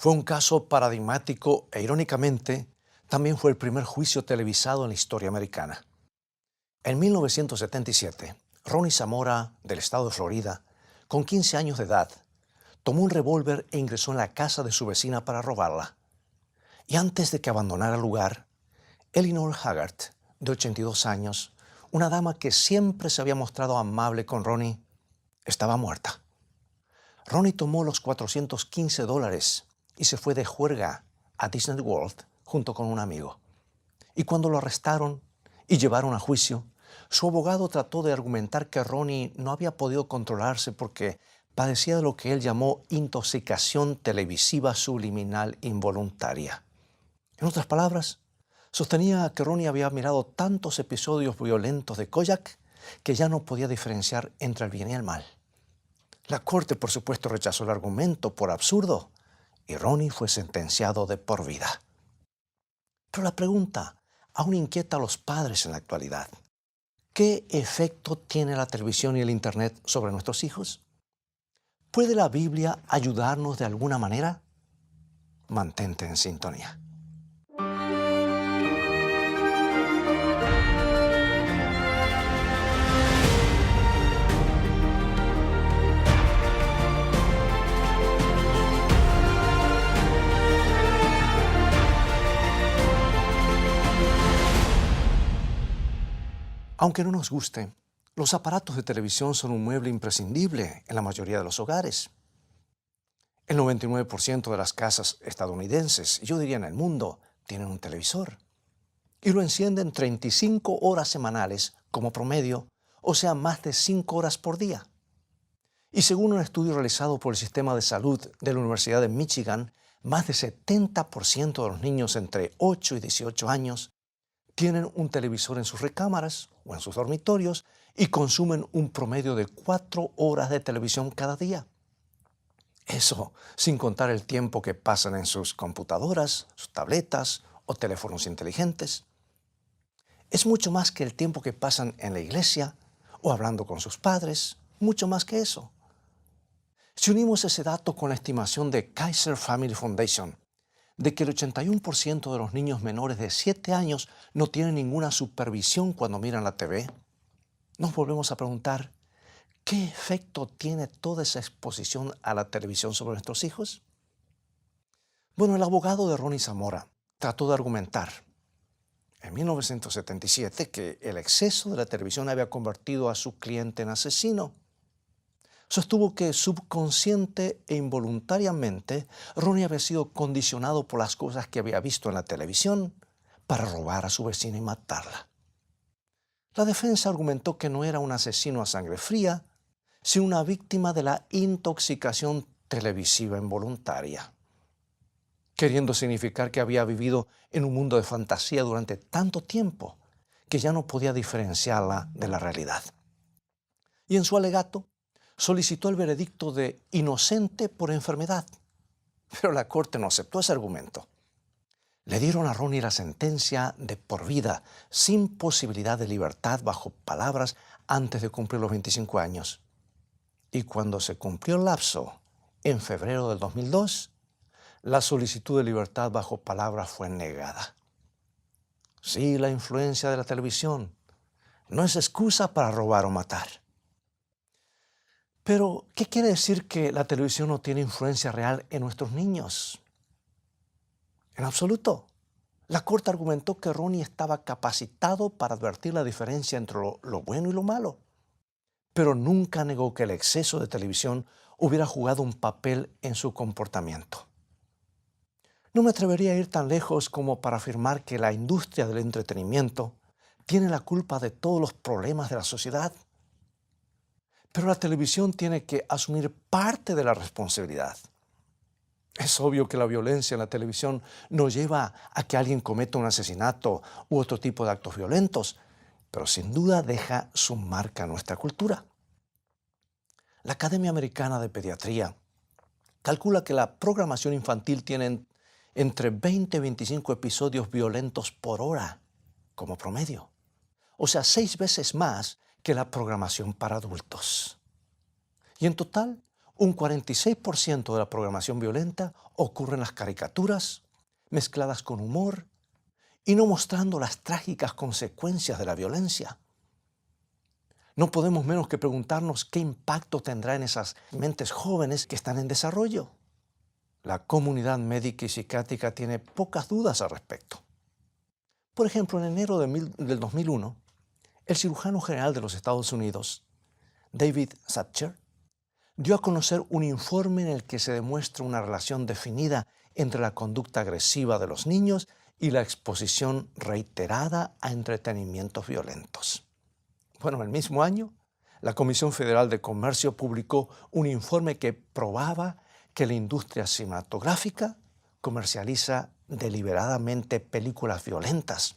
Fue un caso paradigmático e irónicamente también fue el primer juicio televisado en la historia americana. En 1977, Ronnie Zamora, del estado de Florida, con 15 años de edad, tomó un revólver e ingresó en la casa de su vecina para robarla. Y antes de que abandonara el lugar, Eleanor Haggart, de 82 años, una dama que siempre se había mostrado amable con Ronnie, estaba muerta. Ronnie tomó los $415 y se fue de juerga a Disney World junto con un amigo. Y cuando lo arrestaron y llevaron a juicio, su abogado trató de argumentar que Ronnie no había podido controlarse porque padecía de lo que él llamó intoxicación televisiva subliminal involuntaria. En otras palabras, sostenía que Ronnie había mirado tantos episodios violentos de Kojak que ya no podía diferenciar entre el bien y el mal. La corte, por supuesto, rechazó el argumento por absurdo y Ronnie fue sentenciado de por vida. Pero la pregunta aún inquieta a los padres en la actualidad. ¿Qué efecto tiene la televisión y el Internet sobre nuestros hijos? ¿Puede la Biblia ayudarnos de alguna manera? Mantente en sintonía. Aunque no nos guste, los aparatos de televisión son un mueble imprescindible en la mayoría de los hogares. El 99% de las casas estadounidenses, yo diría en el mundo, tienen un televisor. Y lo encienden 35 horas semanales como promedio, o sea, más de 5 horas por día. Y según un estudio realizado por el Sistema de Salud de la Universidad de Michigan, más del 70% de los niños entre 8 y 18 años tienen un televisor en sus recámaras o en sus dormitorios y consumen un promedio de 4 horas de televisión cada día. Eso sin contar el tiempo que pasan en sus computadoras, sus tabletas o teléfonos inteligentes. Es mucho más que el tiempo que pasan en la iglesia o hablando con sus padres, mucho más que eso. Si unimos ese dato con la estimación de Kaiser Family Foundation, de que el 81% de los niños menores de 7 años no tienen ninguna supervisión cuando miran la TV, nos volvemos a preguntar, ¿qué efecto tiene toda esa exposición a la televisión sobre nuestros hijos? Bueno, el abogado de Ronnie Zamora trató de argumentar en 1977 que el exceso de la televisión había convertido a su cliente en asesino. Sostuvo que subconsciente e involuntariamente Ronnie había sido condicionado por las cosas que había visto en la televisión para robar a su vecina y matarla. La defensa argumentó que no era un asesino a sangre fría, sino una víctima de la intoxicación televisiva involuntaria, queriendo significar que había vivido en un mundo de fantasía durante tanto tiempo que ya no podía diferenciarla de la realidad. Y en su alegato, solicitó el veredicto de inocente por enfermedad, pero la corte no aceptó ese argumento. Le dieron a Ronnie la sentencia de por vida, sin posibilidad de libertad bajo palabras antes de cumplir los 25 años. Y cuando se cumplió el lapso, en febrero del 2002, la solicitud de libertad bajo palabras fue negada. Sí, la influencia de la televisión no es excusa para robar o matar. Pero, ¿qué quiere decir que la televisión no tiene influencia real en nuestros niños? En absoluto. La corte argumentó que Ronnie estaba capacitado para advertir la diferencia entre lo bueno y lo malo, pero nunca negó que el exceso de televisión hubiera jugado un papel en su comportamiento. No me atrevería a ir tan lejos como para afirmar que la industria del entretenimiento tiene la culpa de todos los problemas de la sociedad. Pero la televisión tiene que asumir parte de la responsabilidad. Es obvio que la violencia en la televisión no lleva a que alguien cometa un asesinato u otro tipo de actos violentos, pero sin duda deja su marca en nuestra cultura. La Academia Americana de Pediatría calcula que la programación infantil tiene entre 20 y 25 episodios violentos por hora como promedio, o sea, 6 veces más que la programación para adultos. Y en total, Un 46% de la programación violenta ocurre en las caricaturas, mezcladas con humor y no mostrando las trágicas consecuencias de la violencia. No podemos menos que preguntarnos qué impacto tendrá en esas mentes jóvenes que están en desarrollo. La comunidad médica y psiquiátrica tiene pocas dudas al respecto. Por ejemplo, en enero del 2001, el cirujano general de los Estados Unidos, David Satcher, dio a conocer un informe en el que se demuestra una relación definida entre la conducta agresiva de los niños y la exposición reiterada a entretenimientos violentos. Bueno, el mismo año, la Comisión Federal de Comercio publicó un informe que probaba que la industria cinematográfica comercializa deliberadamente películas violentas,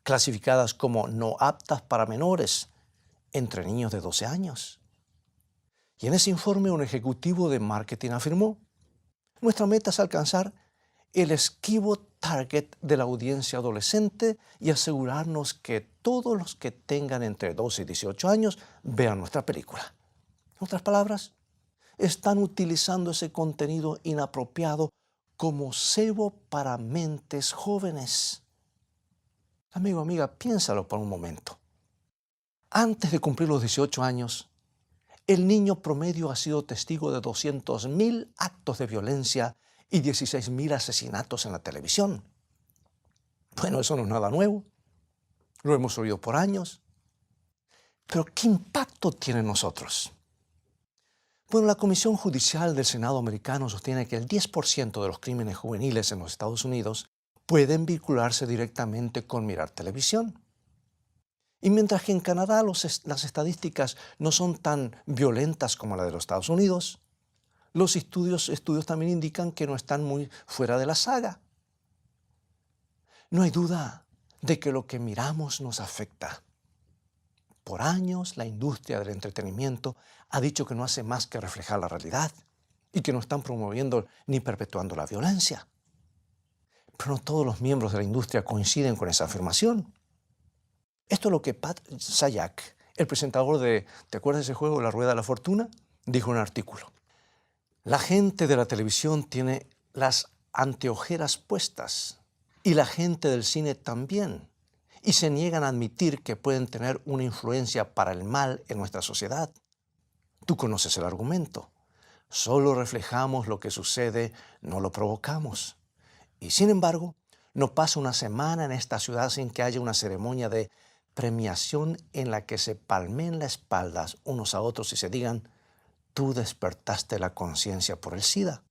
clasificadas como no aptas para menores, entre niños de 12 años. Y en ese informe un ejecutivo de marketing afirmó: nuestra meta es alcanzar el esquivo target de la audiencia adolescente y asegurarnos que todos los que tengan entre 12 y 18 años vean nuestra película. En otras palabras, están utilizando ese contenido inapropiado como cebo para mentes jóvenes. Amigo, amiga, piénsalo por un momento. Antes de cumplir los 18 años, el niño promedio ha sido testigo de 200.000 actos de violencia y 16.000 asesinatos en la televisión. Bueno, eso no es nada nuevo. Lo hemos oído por años. Pero ¿qué impacto tiene en nosotros? Bueno, la Comisión Judicial del Senado americano sostiene que el 10% de los crímenes juveniles en los Estados Unidos pueden vincularse directamente con mirar televisión. Y mientras que en Canadá las estadísticas no son tan violentas como la de los Estados Unidos, los estudios también indican que no están muy fuera de la saga. No hay duda de que lo que miramos nos afecta. Por años, la industria del entretenimiento ha dicho que no hace más que reflejar la realidad y que no están promoviendo ni perpetuando la violencia. Pero no todos los miembros de la industria coinciden con esa afirmación. Esto es lo que Pat Sajak, el presentador de ¿te acuerdas de ese juego, La Rueda de la Fortuna?, dijo en un artículo. La gente de la televisión tiene las anteojeras puestas y la gente del cine también, y se niegan a admitir que pueden tener una influencia para el mal en nuestra sociedad. Tú conoces el argumento. Solo reflejamos lo que sucede, no lo provocamos. Y sin embargo, no pasa una semana en esta ciudad sin que haya una ceremonia de premiación en la que se palmeen las espaldas unos a otros y se digan: tú despertaste la conciencia por el SIDA,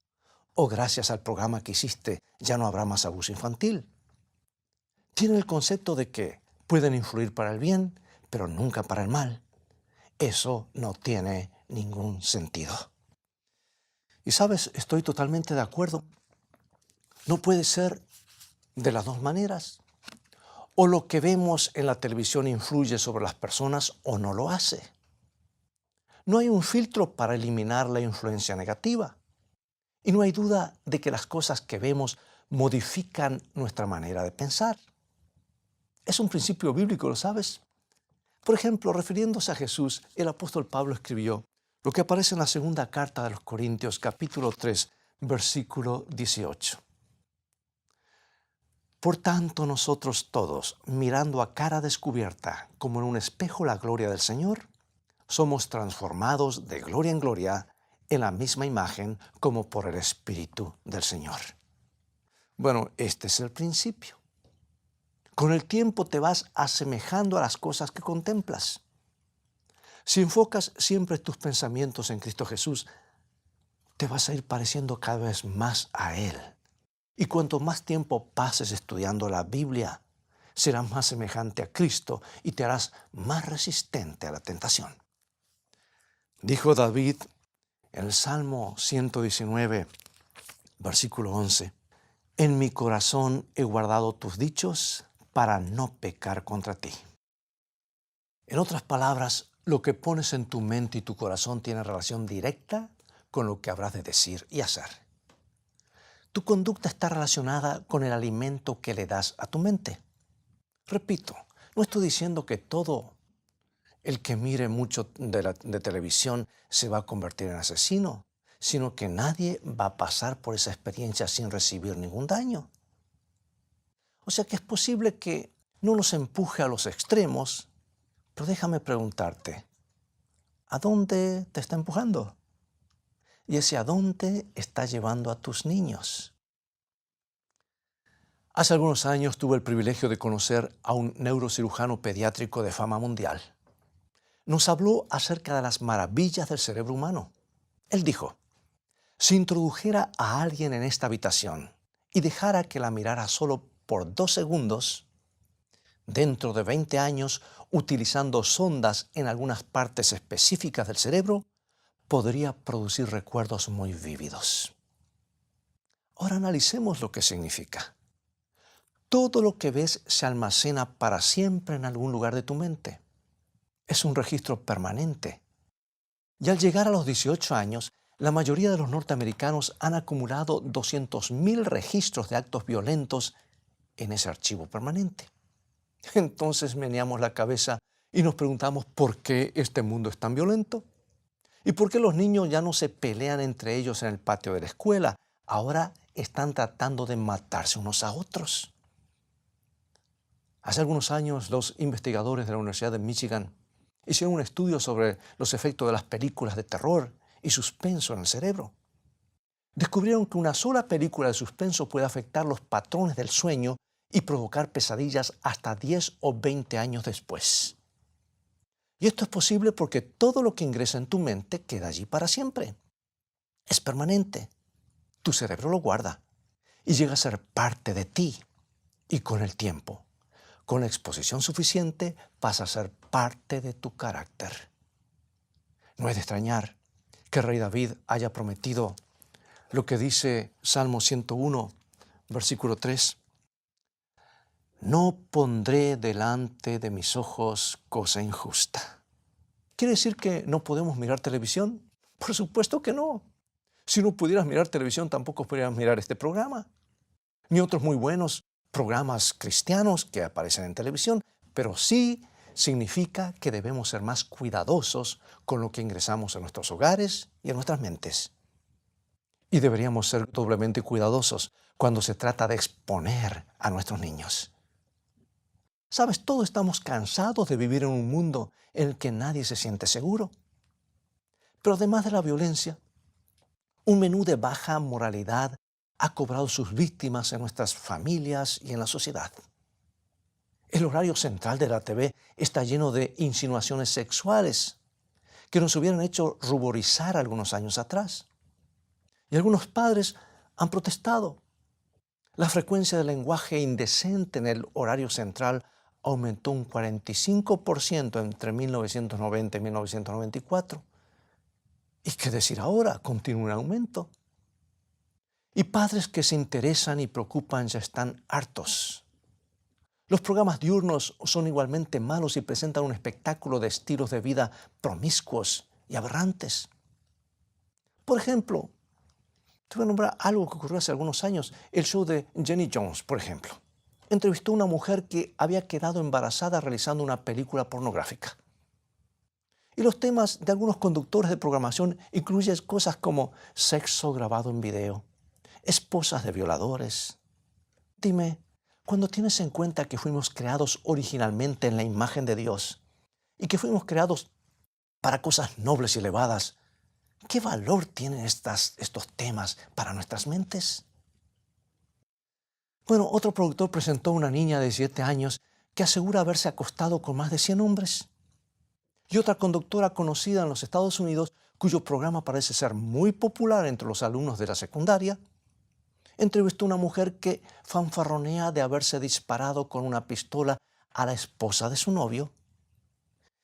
o gracias al programa que hiciste ya no habrá más abuso infantil. Tienen el concepto de que pueden influir para el bien, pero nunca para el mal. Eso no tiene ningún sentido. Y sabes, estoy totalmente de acuerdo. No puede ser de las dos maneras. O lo que vemos en la televisión influye sobre las personas o no lo hace. No hay un filtro para eliminar la influencia negativa. Y no hay duda de que las cosas que vemos modifican nuestra manera de pensar. Es un principio bíblico, ¿lo sabes? Por ejemplo, refiriéndose a Jesús, el apóstol Pablo escribió lo que aparece en la segunda carta de los Corintios, capítulo 3, versículo 18. Por tanto, nosotros todos, mirando a cara descubierta, como en un espejo la gloria del Señor, somos transformados de gloria en gloria en la misma imagen como por el Espíritu del Señor. Bueno, este es el principio. Con el tiempo te vas asemejando a las cosas que contemplas. Si enfocas siempre tus pensamientos en Cristo Jesús, te vas a ir pareciendo cada vez más a Él. Y cuanto más tiempo pases estudiando la Biblia, serás más semejante a Cristo y te harás más resistente a la tentación. Dijo David en el Salmo 119, versículo 11, en mi corazón he guardado tus dichos para no pecar contra ti. En otras palabras, lo que pones en tu mente y tu corazón tiene relación directa con lo que habrás de decir y hacer. Tu conducta está relacionada con el alimento que le das a tu mente. Repito, no estoy diciendo que todo el que mire mucho de televisión se va a convertir en asesino, sino que nadie va a pasar por esa experiencia sin recibir ningún daño. O sea que es posible que no nos empuje a los extremos, pero déjame preguntarte, ¿a dónde te está empujando? Y ese a dónde está llevando a tus niños. Hace algunos años tuve el privilegio de conocer a un neurocirujano pediátrico de fama mundial. Nos habló acerca de las maravillas del cerebro humano. Él dijo, si introdujera a alguien en esta habitación y dejara que la mirara solo por 2 segundos, dentro de 20 años, utilizando sondas en algunas partes específicas del cerebro, podría producir recuerdos muy vívidos. Ahora analicemos lo que significa. Todo lo que ves se almacena para siempre en algún lugar de tu mente. Es un registro permanente. Y al llegar a los 18 años, la mayoría de los norteamericanos han acumulado 200.000 registros de actos violentos en ese archivo permanente. Entonces meneamos la cabeza y nos preguntamos por qué este mundo es tan violento. ¿Y por qué los niños ya no se pelean entre ellos en el patio de la escuela? Ahora están tratando de matarse unos a otros. Hace algunos años, los investigadores de la Universidad de Michigan hicieron un estudio sobre los efectos de las películas de terror y suspenso en el cerebro. Descubrieron que una sola película de suspenso puede afectar los patrones del sueño y provocar pesadillas hasta 10 o 20 años después. Y esto es posible porque todo lo que ingresa en tu mente queda allí para siempre. Es permanente. Tu cerebro lo guarda y llega a ser parte de ti. Y con el tiempo, con la exposición suficiente, pasa a ser parte de tu carácter. No es de extrañar que el rey David haya prometido lo que dice Salmo 101, versículo 3. No pondré delante de mis ojos cosa injusta. ¿Quiere decir que no podemos mirar televisión? Por supuesto que no. Si no pudieras mirar televisión, tampoco podrías mirar este programa, ni otros muy buenos programas cristianos que aparecen en televisión, pero sí significa que debemos ser más cuidadosos con lo que ingresamos en nuestros hogares y en nuestras mentes. Y deberíamos ser doblemente cuidadosos cuando se trata de exponer a nuestros niños. Sabes, todos estamos cansados de vivir en un mundo en el que nadie se siente seguro. Pero además de la violencia, un menú de baja moralidad ha cobrado sus víctimas en nuestras familias y en la sociedad. El horario central de la TV está lleno de insinuaciones sexuales que nos hubieran hecho ruborizar algunos años atrás. Y algunos padres han protestado. La frecuencia del lenguaje indecente en el horario central aumentó un 45% entre 1990 y 1994. ¿Y qué decir ahora? Continúa en aumento. Y padres que se interesan y preocupan ya están hartos. Los programas diurnos son igualmente malos y presentan un espectáculo de estilos de vida promiscuos y aberrantes. Por ejemplo, te voy a nombrar algo que ocurrió hace algunos años, el show de Jenny Jones, por ejemplo. Entrevistó a una mujer que había quedado embarazada realizando una película pornográfica. Y los temas de algunos conductores de programación incluyen cosas como sexo grabado en video, esposas de violadores. Dime, cuando tienes en cuenta que fuimos creados originalmente en la imagen de Dios y que fuimos creados para cosas nobles y elevadas, ¿qué valor tienen estos temas para nuestras mentes? Bueno, otro productor presentó a una niña de 7 años que asegura haberse acostado con más de 100 hombres. Y otra conductora conocida en los Estados Unidos, cuyo programa parece ser muy popular entre los alumnos de la secundaria, entrevistó a una mujer que fanfarronea de haberse disparado con una pistola a la esposa de su novio.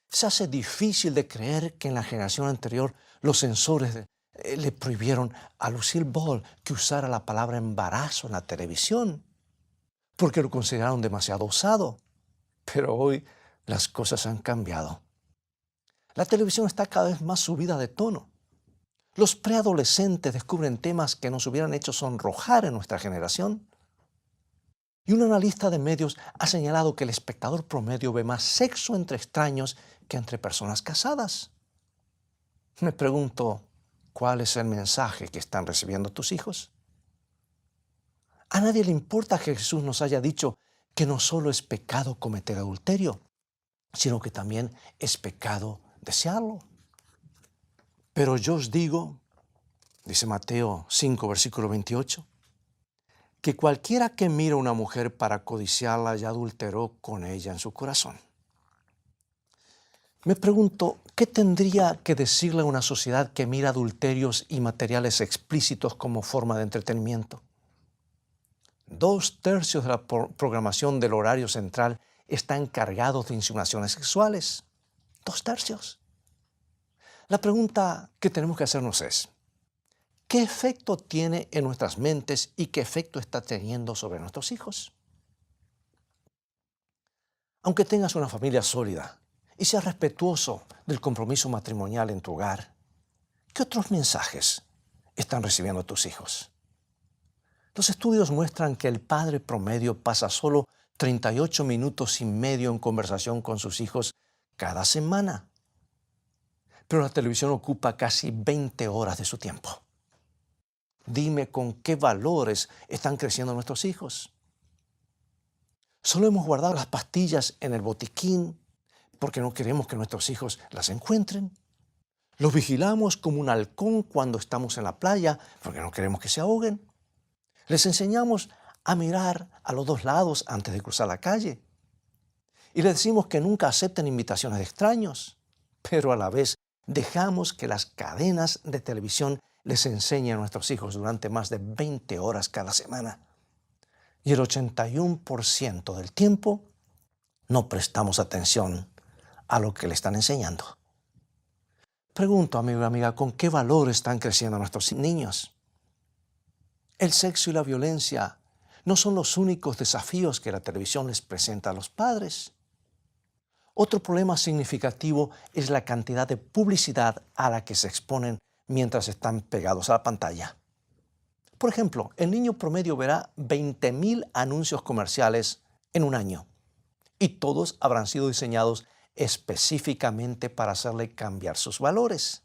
Se hace difícil de creer que en la generación anterior los censores le prohibieron a Lucille Ball que usara la palabra embarazo en la televisión, porque lo consideraron demasiado osado. Pero hoy las cosas han cambiado. La televisión está cada vez más subida de tono. Los preadolescentes descubren temas que nos hubieran hecho sonrojar en nuestra generación. Y un analista de medios ha señalado que el espectador promedio ve más sexo entre extraños que entre personas casadas. Me pregunto, ¿cuál es el mensaje que están recibiendo tus hijos? A nadie le importa que Jesús nos haya dicho que no solo es pecado cometer adulterio, sino que también es pecado desearlo. Pero yo os digo, dice Mateo 5, versículo 28, que cualquiera que mira a una mujer para codiciarla ya adulteró con ella en su corazón. Me pregunto, ¿qué tendría que decirle a una sociedad que mira adulterios y materiales explícitos como forma de entretenimiento? 2/3 de la programación del horario central están cargados de insinuaciones sexuales. 2/3. La pregunta que tenemos que hacernos es, ¿qué efecto tiene en nuestras mentes y qué efecto está teniendo sobre nuestros hijos? Aunque tengas una familia sólida y seas respetuoso del compromiso matrimonial en tu hogar, ¿qué otros mensajes están recibiendo tus hijos? Los estudios muestran que el padre promedio pasa solo 38 minutos y medio en conversación con sus hijos cada semana. Pero la televisión ocupa casi 20 horas de su tiempo. Dime con qué valores están creciendo nuestros hijos. Solo hemos guardado las pastillas en el botiquín porque no queremos que nuestros hijos las encuentren. Los vigilamos como un halcón cuando estamos en la playa porque no queremos que se ahoguen. Les enseñamos a mirar a los dos lados antes de cruzar la calle. Y les decimos que nunca acepten invitaciones de extraños, pero a la vez dejamos que las cadenas de televisión les enseñen a nuestros hijos durante más de 20 horas cada semana. Y el 81% del tiempo no prestamos atención a lo que le están enseñando. Pregunto, amigo y amiga, ¿con qué valor están creciendo nuestros niños? El sexo y la violencia no son los únicos desafíos que la televisión les presenta a los padres. Otro problema significativo es la cantidad de publicidad a la que se exponen mientras están pegados a la pantalla. Por ejemplo, el niño promedio verá 20,000 anuncios comerciales en un año y todos habrán sido diseñados específicamente para hacerle cambiar sus valores.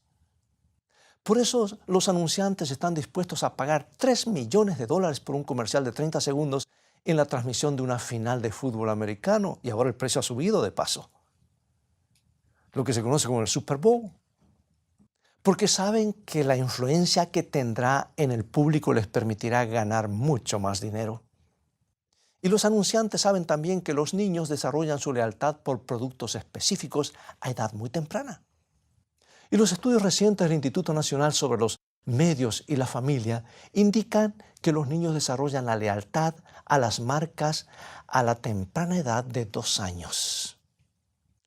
Por eso los anunciantes están dispuestos a pagar $3 millones por un comercial de 30 segundos en la transmisión de una final de fútbol americano, y ahora el precio ha subido de paso. Lo que se conoce como el Super Bowl. Porque saben que la influencia que tendrá en el público les permitirá ganar mucho más dinero. Y los anunciantes saben también que los niños desarrollan su lealtad por productos específicos a edad muy temprana. Y los estudios recientes del Instituto Nacional sobre los Medios y la Familia indican que los niños desarrollan la lealtad a las marcas a la temprana edad de 2 años.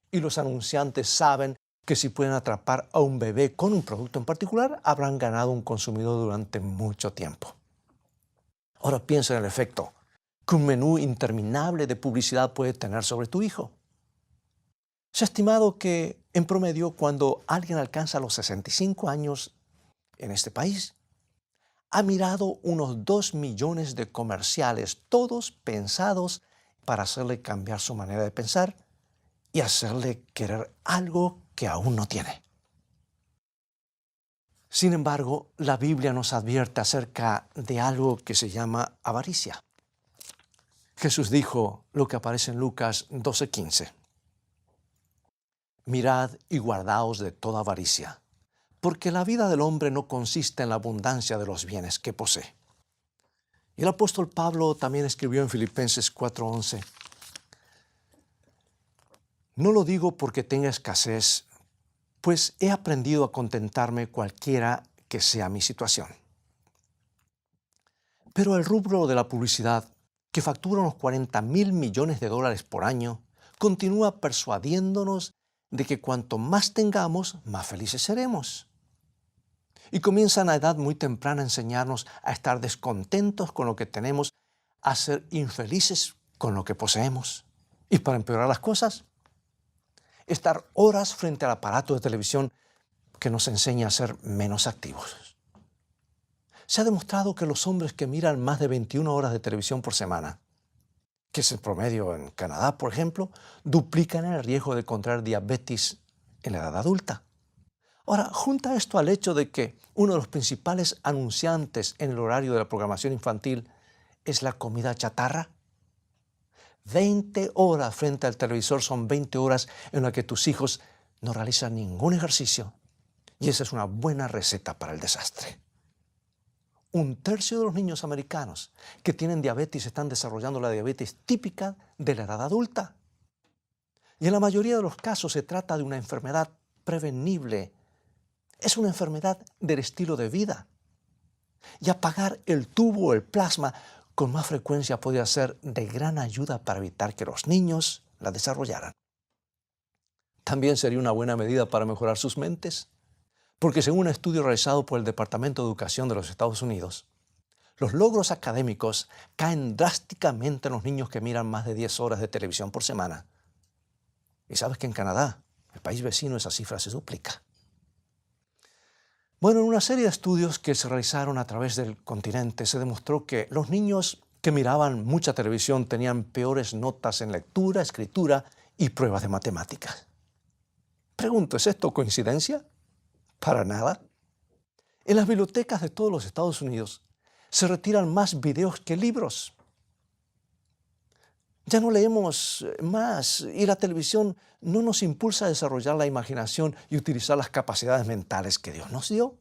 Y los anunciantes saben que si pueden atrapar a un bebé con un producto en particular, habrán ganado un consumidor durante mucho tiempo. Ahora piensa en el efecto que un menú interminable de publicidad puede tener sobre tu hijo. Se ha estimado que, en promedio, cuando alguien alcanza los 65 años en este país, ha mirado unos 2 millones de comerciales, todos pensados para hacerle cambiar su manera de pensar y hacerle querer algo que aún no tiene. Sin embargo, la Biblia nos advierte acerca de algo que se llama avaricia. Jesús dijo lo que aparece en Lucas 12:15. Mirad y guardaos de toda avaricia, porque la vida del hombre no consiste en la abundancia de los bienes que posee. Y el apóstol Pablo también escribió en Filipenses 4:11. No lo digo porque tenga escasez, pues he aprendido a contentarme cualquiera que sea mi situación. Pero el rubro de la publicidad, que factura unos $40,000 millones por año, continúa persuadiéndonos de que cuanto más tengamos, más felices seremos. Y comienzan a edad muy temprana a enseñarnos a estar descontentos con lo que tenemos, a ser infelices con lo que poseemos. Y para empeorar las cosas, estar horas frente al aparato de televisión que nos enseña a ser menos activos. Se ha demostrado que los hombres que miran más de 21 horas de televisión por semana, que es el promedio en Canadá, por ejemplo, duplican el riesgo de contraer diabetes en la edad adulta. Ahora, junta esto al hecho de que uno de los principales anunciantes en el horario de la programación infantil es la comida chatarra. 20 horas frente al televisor son 20 horas en las que tus hijos no realizan ningún ejercicio. Y esa es una buena receta para el desastre. 1/3 de los niños americanos que tienen diabetes están desarrollando la diabetes típica de la edad adulta. Y en la mayoría de los casos se trata de una enfermedad prevenible. Es una enfermedad del estilo de vida. Y apagar el tubo o el plasma con más frecuencia podría ser de gran ayuda para evitar que los niños la desarrollaran. También sería una buena medida para mejorar sus mentes, porque según un estudio realizado por el Departamento de Educación de los Estados Unidos, los logros académicos caen drásticamente en los niños que miran más de 10 horas de televisión por semana. Y sabes que en Canadá, el país vecino, esa cifra se duplica. Bueno, en una serie de estudios que se realizaron a través del continente se demostró que los niños que miraban mucha televisión tenían peores notas en lectura, escritura y pruebas de matemáticas. Pregunto, ¿es esto coincidencia? Para nada. En las bibliotecas de todos los Estados Unidos se retiran más videos que libros. Ya no leemos más y la televisión no nos impulsa a desarrollar la imaginación y utilizar las capacidades mentales que Dios nos dio.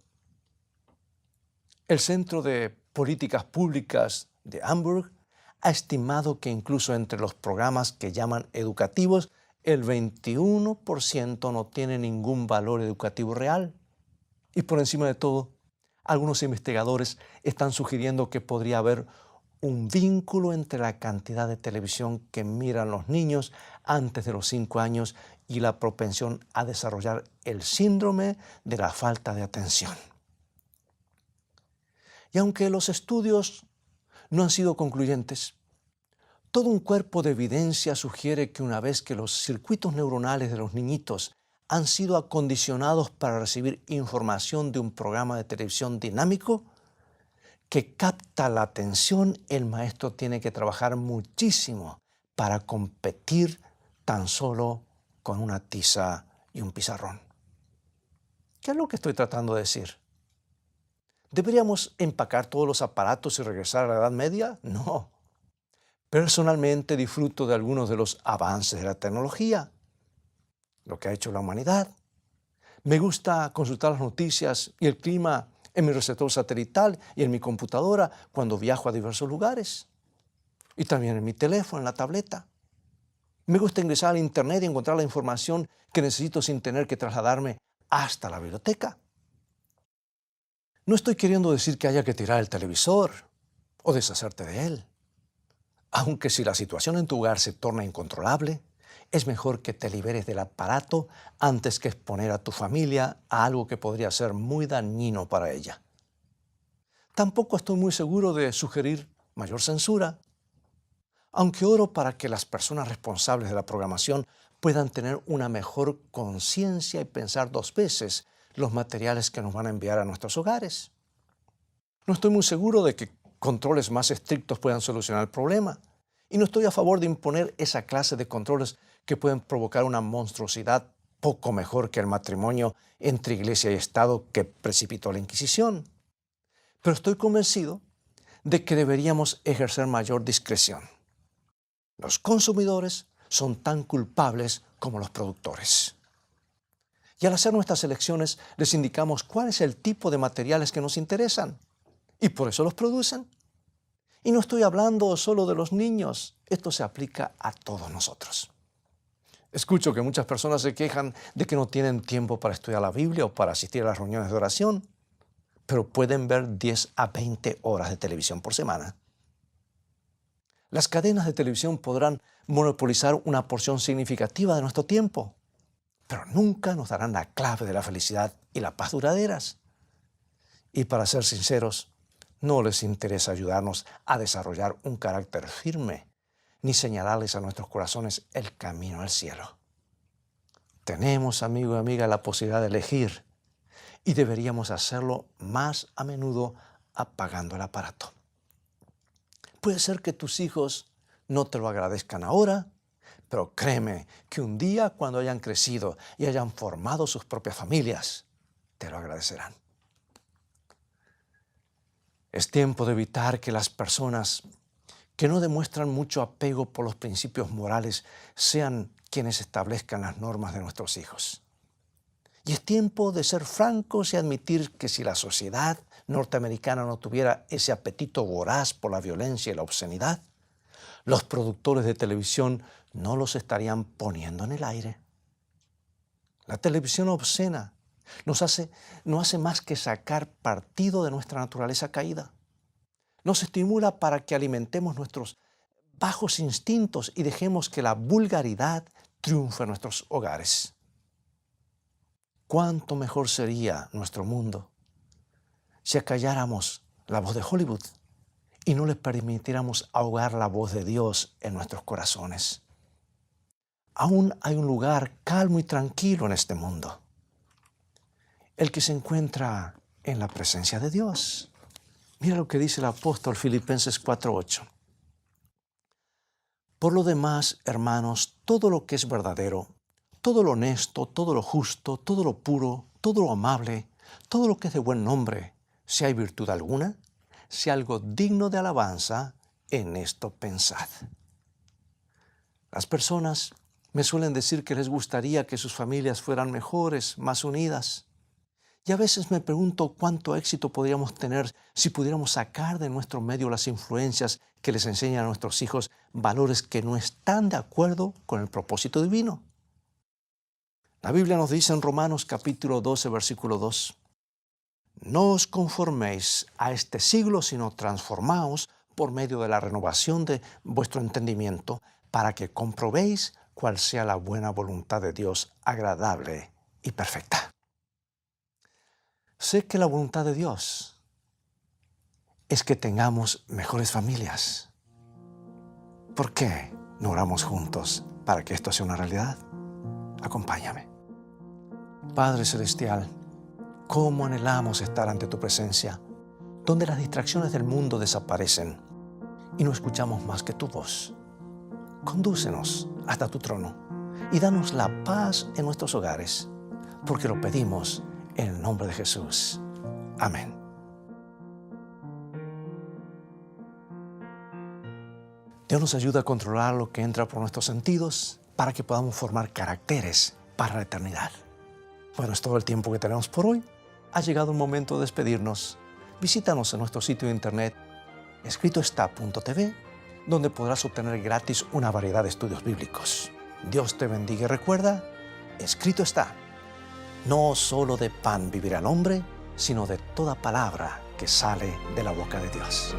El Centro de Políticas Públicas de Hamburg ha estimado que incluso entre los programas que llaman educativos, el 21% no tiene ningún valor educativo real. Y por encima de todo, algunos investigadores están sugiriendo que podría haber un vínculo entre la cantidad de televisión que miran los niños antes de los 5 años y la propensión a desarrollar el síndrome de la falta de atención. Y aunque los estudios no han sido concluyentes, todo un cuerpo de evidencia sugiere que una vez que los circuitos neuronales de los niñitos han sido acondicionados para recibir información de un programa de televisión dinámico que capta la atención, el maestro tiene que trabajar muchísimo para competir tan solo con una tiza y un pizarrón. ¿Qué es lo que estoy tratando de decir? ¿Deberíamos empacar todos los aparatos y regresar a la Edad Media? No. Personalmente disfruto de algunos de los avances de la tecnología, lo que ha hecho la humanidad. Me gusta consultar las noticias y el clima en mi receptor satelital y en mi computadora cuando viajo a diversos lugares. Y también en mi teléfono, en la tableta. Me gusta ingresar al internet y encontrar la información que necesito sin tener que trasladarme hasta la biblioteca. No estoy queriendo decir que haya que tirar el televisor o deshacerte de él. Aunque si la situación en tu hogar se torna incontrolable, es mejor que te liberes del aparato antes que exponer a tu familia a algo que podría ser muy dañino para ella. Tampoco estoy muy seguro de sugerir mayor censura, aunque oro para que las personas responsables de la programación puedan tener una mejor conciencia y pensar 2 veces los materiales que nos van a enviar a nuestros hogares. No estoy muy seguro de que controles más estrictos puedan solucionar el problema. Y no estoy a favor de imponer esa clase de controles que pueden provocar una monstruosidad poco mejor que el matrimonio entre Iglesia y Estado que precipitó la Inquisición. Pero estoy convencido de que deberíamos ejercer mayor discreción. Los consumidores son tan culpables como los productores. Y al hacer nuestras elecciones les indicamos cuál es el tipo de materiales que nos interesan. Y por eso los producen. Y no estoy hablando solo de los niños, esto se aplica a todos nosotros. Escucho que muchas personas se quejan de que no tienen tiempo para estudiar la Biblia o para asistir a las reuniones de oración, pero pueden ver 10 a 20 horas de televisión por semana. Las cadenas de televisión podrán monopolizar una porción significativa de nuestro tiempo, pero nunca nos darán la clave de la felicidad y la paz duraderas. Y para ser sinceros, no les interesa ayudarnos a desarrollar un carácter firme, ni señalarles a nuestros corazones el camino al cielo. Tenemos, amigo y amiga, la posibilidad de elegir y deberíamos hacerlo más a menudo apagando el aparato. Puede ser que tus hijos no te lo agradezcan ahora, Pero créeme que un día cuando hayan crecido y hayan formado sus propias familias, te lo agradecerán. Es tiempo de evitar que las personas que no demuestran mucho apego por los principios morales sean quienes establezcan las normas de nuestros hijos. Y es tiempo de ser francos y admitir que si la sociedad norteamericana no tuviera ese apetito voraz por la violencia y la obscenidad, los productores de televisión no los estarían poniendo en el aire. La televisión obscena no hace más que sacar partido de nuestra naturaleza caída. Nos estimula para que alimentemos nuestros bajos instintos y dejemos que la vulgaridad triunfe en nuestros hogares. ¿Cuánto mejor sería nuestro mundo si acalláramos la voz de Hollywood y no les permitiéramos ahogar la voz de Dios en nuestros corazones? Aún hay un lugar calmo y tranquilo en este mundo, el que se encuentra en la presencia de Dios. Mira lo que dice el apóstol Filipenses 4:8. Por lo demás, hermanos, todo lo que es verdadero, todo lo honesto, todo lo justo, todo lo puro, todo lo amable, todo lo que es de buen nombre, si hay virtud alguna, si algo digno de alabanza, en esto pensad. Las personas me suelen decir que les gustaría que sus familias fueran mejores, más unidas. Y a veces me pregunto cuánto éxito podríamos tener si pudiéramos sacar de nuestro medio las influencias que les enseñan a nuestros hijos valores que no están de acuerdo con el propósito divino. La Biblia nos dice en Romanos capítulo 12, versículo 2, no os conforméis a este siglo, sino transformaos por medio de la renovación de vuestro entendimiento, para que comprobéis cuál sea la buena voluntad de Dios, agradable y perfecta. Sé que la voluntad de Dios es que tengamos mejores familias. ¿Por qué no oramos juntos para que esto sea una realidad? Acompáñame. Padre Celestial, cómo anhelamos estar ante tu presencia, donde las distracciones del mundo desaparecen y no escuchamos más que tu voz. Condúcenos hasta tu trono y danos la paz en nuestros hogares, porque lo pedimos en el nombre de Jesús. Amén. Dios nos ayuda a controlar lo que entra por nuestros sentidos para que podamos formar caracteres para la eternidad. Bueno, es todo el tiempo que tenemos por hoy. Ha llegado el momento de despedirnos. Visítanos en nuestro sitio de internet escritoestá.tv, donde podrás obtener gratis una variedad de estudios bíblicos. Dios te bendiga y recuerda, escrito está. No solo de pan vivirá el hombre, sino de toda palabra que sale de la boca de Dios.